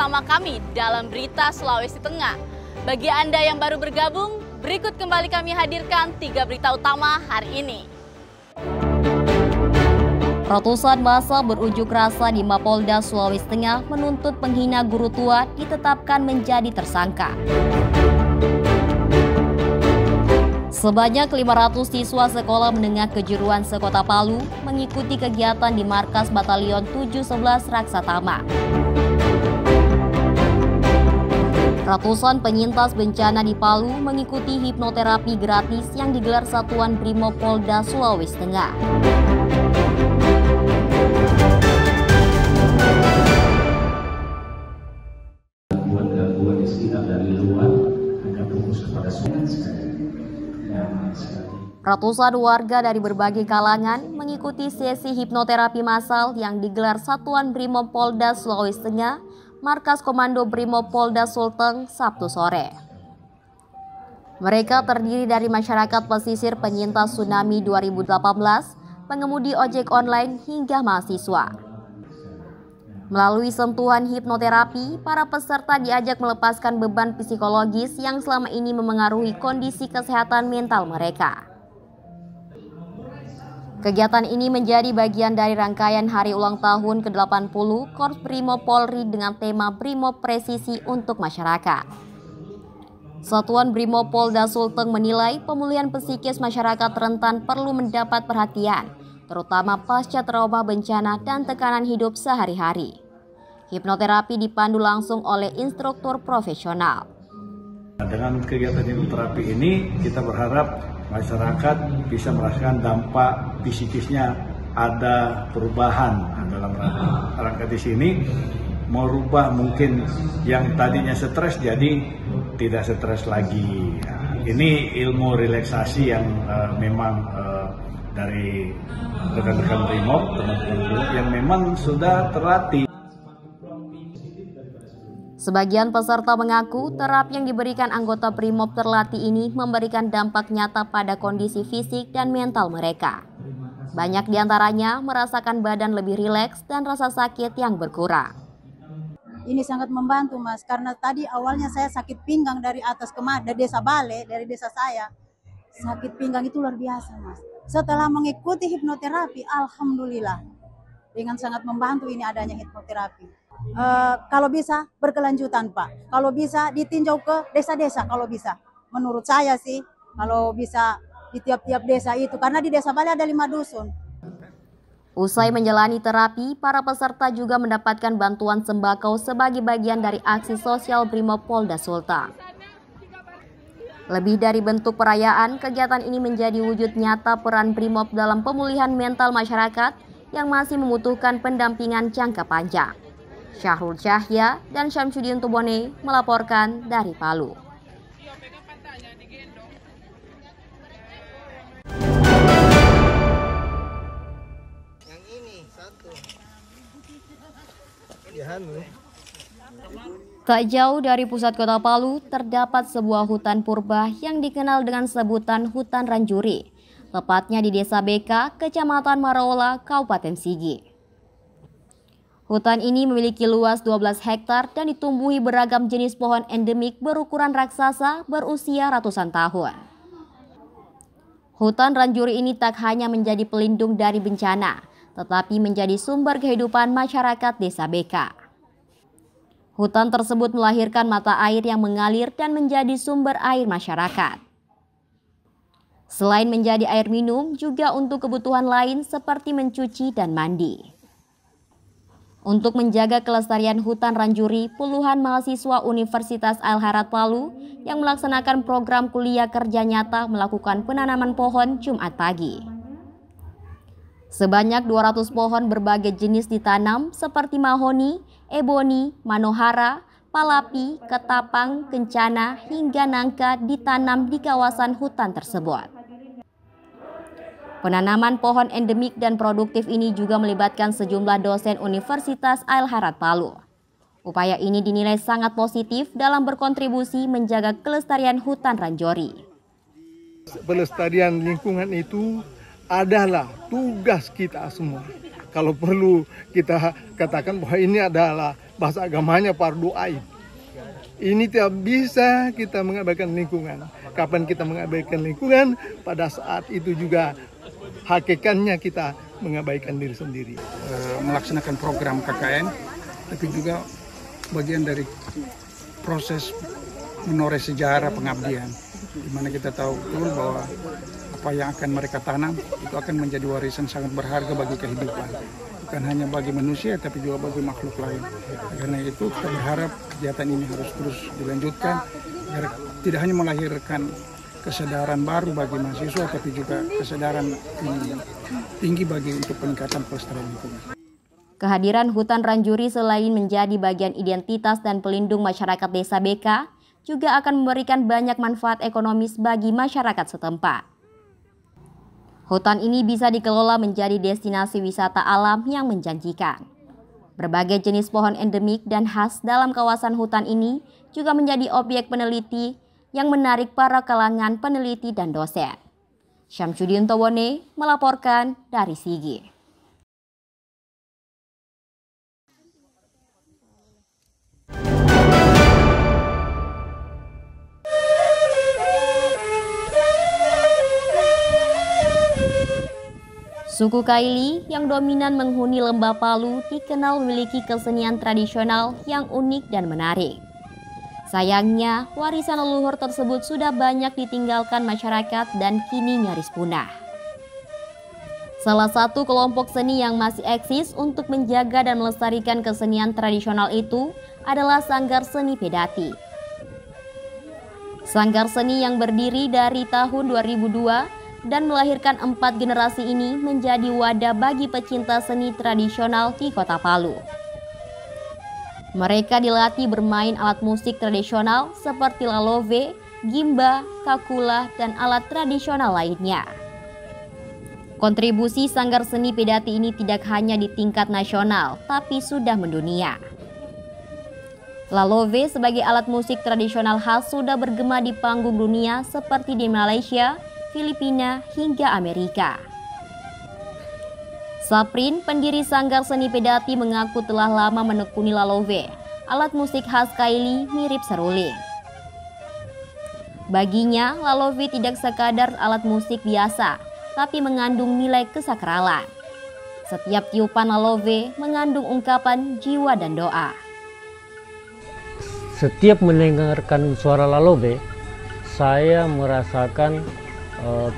bersama kami dalam Berita Sulawesi Tengah. Bagi Anda yang baru bergabung, berikut kembali kami hadirkan 3 berita utama hari ini. Ratusan massa berunjuk rasa di Mapolda Sulawesi Tengah menuntut penghina guru tua ditetapkan menjadi tersangka. Sebanyak 500 siswa sekolah menengah kejuruan sekota Palu mengikuti kegiatan di markas Batalion 711 Raksatama. Ratusan penyintas bencana di Palu mengikuti hipnoterapi gratis yang digelar Satuan Brimob Polda Sulawesi Tengah. Gangguan di sekitar dari luar hanya fokus kepada sekali. Ratusan warga dari berbagai kalangan mengikuti sesi hipnoterapi massal yang digelar Satuan Brimob Polda Sulawesi Tengah, Markas Komando Brimob Polda Sulteng, Sabtu sore. Mereka terdiri dari masyarakat pesisir penyintas tsunami 2018, pengemudi ojek online hingga mahasiswa. Melalui sentuhan hipnoterapi, para peserta diajak melepaskan beban psikologis yang selama ini memengaruhi kondisi kesehatan mental mereka. Kegiatan ini menjadi bagian dari rangkaian hari ulang tahun ke-80 Korps Brimob Polri dengan tema Brimob Presisi untuk Masyarakat. Satuan Brimob Polda Sulteng menilai pemulihan psikis masyarakat rentan perlu mendapat perhatian, terutama pasca trauma bencana dan tekanan hidup sehari-hari. Hipnoterapi dipandu langsung oleh instruktur profesional. Dengan kegiatan hipnoterapi ini, kita berharap masyarakat bisa merasakan dampak psikisnya, ada perubahan dalam rangka di sini, merubah mungkin yang tadinya stres jadi tidak stres lagi. Ini ilmu relaksasi yang memang dari rekan-rekan Brimob, teman-teman yang memang sudah terlatih. Sebagian peserta mengaku terapi yang diberikan anggota Brimob terlatih ini memberikan dampak nyata pada kondisi fisik dan mental mereka. Banyak diantaranya merasakan badan lebih rileks dan rasa sakit yang berkurang. Ini sangat membantu, Mas, karena tadi awalnya saya sakit pinggang dari atas dari desa Bale, dari desa saya. Sakit pinggang itu luar biasa, Mas. Setelah mengikuti hipnoterapi, alhamdulillah, dengan sangat membantu ini adanya hipnoterapi. Kalau bisa berkelanjutan, Pak. Kalau bisa ditinjau ke desa-desa, kalau bisa. Menurut saya sih, kalau bisa di tiap-tiap desa itu, karena di desa Bali ada 5 dusun. Usai menjalani terapi, para peserta juga mendapatkan bantuan sembako sebagai bagian dari aksi sosial Brimob Polda Sulteng. Lebih dari bentuk perayaan, kegiatan ini menjadi wujud nyata peran Brimob dalam pemulihan mental masyarakat yang masih membutuhkan pendampingan jangka panjang. Syahrul Syahya dan Syamsuddin Tubone melaporkan dari Palu. Yang ini satu. Tak jauh dari pusat kota Palu terdapat sebuah hutan purba yang dikenal dengan sebutan Hutan Ranjuri, tepatnya di Desa Beka, Kecamatan Maraola, Kabupaten Sigi. Hutan ini memiliki luas 12 hektar dan ditumbuhi beragam jenis pohon endemik berukuran raksasa berusia ratusan tahun. Hutan Ranjuri ini tak hanya menjadi pelindung dari bencana, tetapi menjadi sumber kehidupan masyarakat Desa Beka. Hutan tersebut melahirkan mata air yang mengalir dan menjadi sumber air masyarakat. Selain menjadi air minum, juga untuk kebutuhan lain seperti mencuci dan mandi. Untuk menjaga kelestarian hutan Ranjuri, puluhan mahasiswa Universitas Al-Harad Palu yang melaksanakan program kuliah kerja nyata melakukan penanaman pohon Jumat pagi. Sebanyak 200 pohon berbagai jenis ditanam seperti mahoni, eboni, manohara, palapi, ketapang, kencana, hingga nangka ditanam di kawasan hutan tersebut. Penanaman pohon endemik dan produktif ini juga melibatkan sejumlah dosen Universitas Al-Harad Palu. Upaya ini dinilai sangat positif dalam berkontribusi menjaga kelestarian hutan Ranjuri. Pelestarian lingkungan itu adalah tugas kita semua. Kalau perlu kita katakan bahwa ini adalah bahasa agamanya fardu ain. Ini tidak bisa kita mengabaikan lingkungan. Kapan kita mengabaikan lingkungan, pada saat itu juga hakikatnya kita mengabaikan diri sendiri. Melaksanakan program KKN, tapi juga bagian dari proses menoreh sejarah pengabdian, di mana kita tahu betul bahwa apa yang akan mereka tanam itu akan menjadi warisan sangat berharga bagi kehidupan, bukan hanya bagi manusia tapi juga bagi makhluk lain. Karena itu kita berharap kegiatan ini harus terus dilanjutkan agar tidak hanya melahirkan kesadaran baru bagi mahasiswa tapi juga kesadaran tinggi bagi untuk peningkatan pelestarian lingkungan. Kehadiran hutan Ranjuri selain menjadi bagian identitas dan pelindung masyarakat Desa BK, juga akan memberikan banyak manfaat ekonomis bagi masyarakat setempat. Hutan ini bisa dikelola menjadi destinasi wisata alam yang menjanjikan. Berbagai jenis pohon endemik dan khas dalam kawasan hutan ini juga menjadi objek peneliti yang menarik para kalangan peneliti dan dosen. Syamsuddin Towone melaporkan dari Sigi. Suku Kaili yang dominan menghuni Lembah Palu dikenal memiliki kesenian tradisional yang unik dan menarik. Sayangnya, warisan leluhur tersebut sudah banyak ditinggalkan masyarakat dan kini nyaris punah. Salah satu kelompok seni yang masih eksis untuk menjaga dan melestarikan kesenian tradisional itu adalah Sanggar Seni Pedati. Sanggar seni yang berdiri dari tahun 2002 dan melahirkan 4 generasi ini menjadi wadah bagi pecinta seni tradisional di Kota Palu. Mereka dilatih bermain alat musik tradisional seperti lalove, gimba, kakula, dan alat tradisional lainnya. Kontribusi Sanggar Seni Pedati ini tidak hanya di tingkat nasional, tapi sudah mendunia. Lalove sebagai alat musik tradisional khas sudah bergema di panggung dunia seperti di Malaysia, Filipina, hingga Amerika. Saprin, pendiri Sanggar Seni Pedati, mengaku telah lama menekuni lalove, alat musik khas Kaili mirip seruling. Baginya, lalove tidak sekadar alat musik biasa, tapi mengandung nilai kesakralan. Setiap tiupan lalove mengandung ungkapan jiwa dan doa. Setiap mendengarkan suara lalove, saya merasakan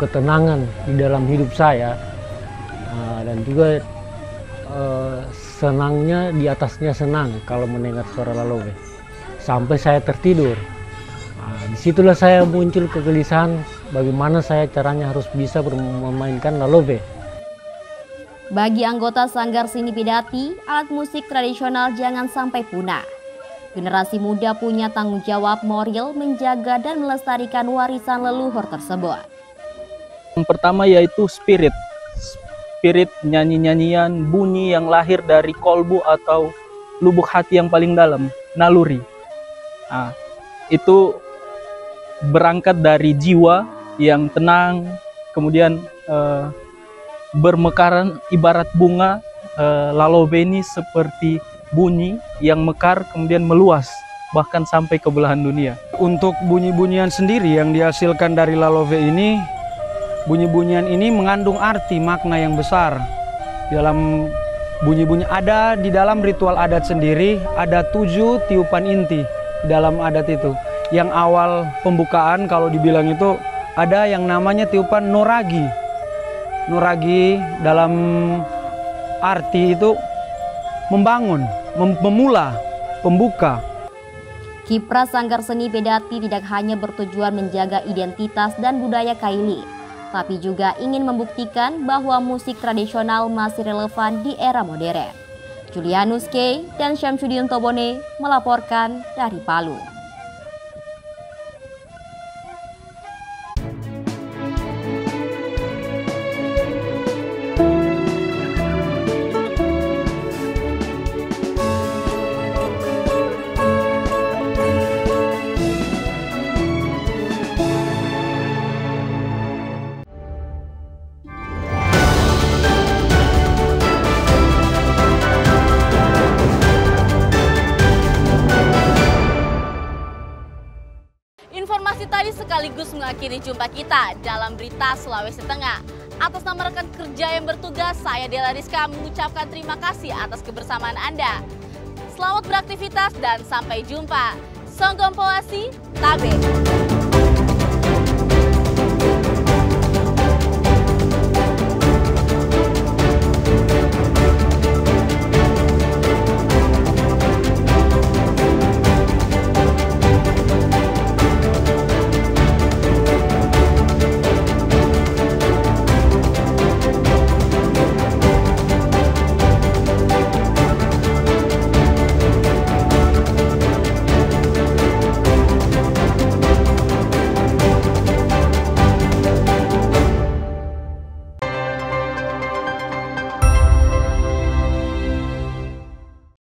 ketenangan di dalam hidup saya, dan juga senangnya di atasnya senang kalau mendengar suara lalove sampai saya tertidur. Disitulah saya muncul kegelisahan bagaimana saya caranya harus bisa memainkan lalove. Bagi anggota Sanggar Seni Pedati, alat musik tradisional jangan sampai punah. Generasi muda punya tanggung jawab moral menjaga dan melestarikan warisan leluhur tersebut. Yang pertama yaitu spirit nyanyi-nyanyian, bunyi yang lahir dari kolbu atau lubuk hati yang paling dalam, naluri. Nah, itu berangkat dari jiwa yang tenang, kemudian bermekaran ibarat bunga. Lalove ini seperti bunyi yang mekar kemudian meluas bahkan sampai ke belahan dunia. Untuk bunyi-bunyian sendiri yang dihasilkan dari lalove ini, bunyi-bunyian ini mengandung arti makna yang besar. Dalam bunyi-bunyi ada di dalam ritual adat sendiri, ada 7 tiupan inti di dalam adat itu. Yang awal pembukaan kalau dibilang itu ada yang namanya tiupan noragi. Noragi dalam arti itu membangun, memula, pembuka. Kiprah Sanggar Seni Pedati tidak hanya bertujuan menjaga identitas dan budaya Kaili, tapi juga ingin membuktikan bahwa musik tradisional masih relevan di era modern. Julianus K. dan Syamsuddin Towone melaporkan dari Palu. tadi sekaligus mengakhiri jumpa kita dalam Berita Sulawesi Tengah. Atas nama rekan kerja yang bertugas, saya Dela Rizka mengucapkan terima kasih atas kebersamaan Anda. Selamat beraktivitas dan sampai jumpa. Songgompoasi, Tabe.